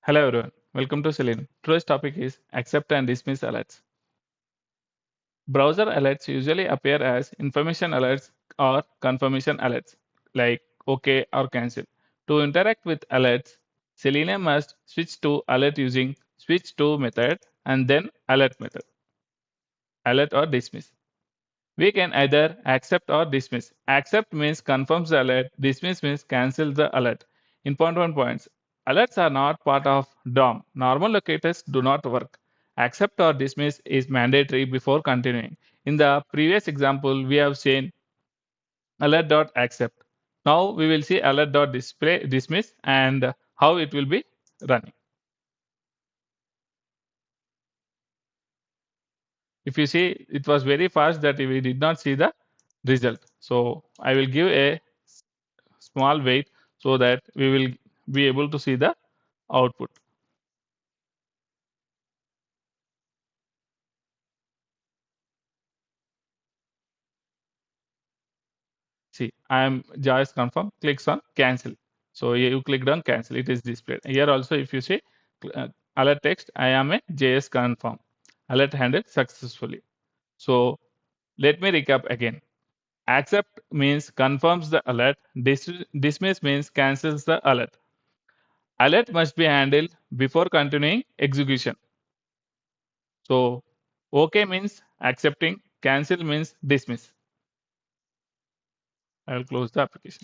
Hello everyone, welcome to Selenium. Today's topic is accept and dismiss alerts. Browser alerts usually appear as information alerts or confirmation alerts like OK or cancel. To interact with alerts, Selenium must switch to alert using switch to method and then alert method, alert or dismiss. We can either accept or dismiss. Accept means confirms the alert, dismiss means cancels the alert. Important points. Alerts are not part of DOM. Normal locators do not work. Accept or dismiss is mandatory before continuing. In the previous example, we have seen alert.accept. Now we will see alert.display dismiss and how it will be running. If you see, it was very fast that we did not see the result. So I will give a small wait so that we will be able to see the output. See, I am JS confirm, clicks on cancel. So you clicked on cancel, it is displayed. Here also, if you see alert text, I am a JS confirm. Alert handled successfully. So let me recap again. Accept means confirms the alert, dismiss means cancels the alert. Alert must be handled before continuing execution. So OK means accepting, cancel means dismiss. I will close the application.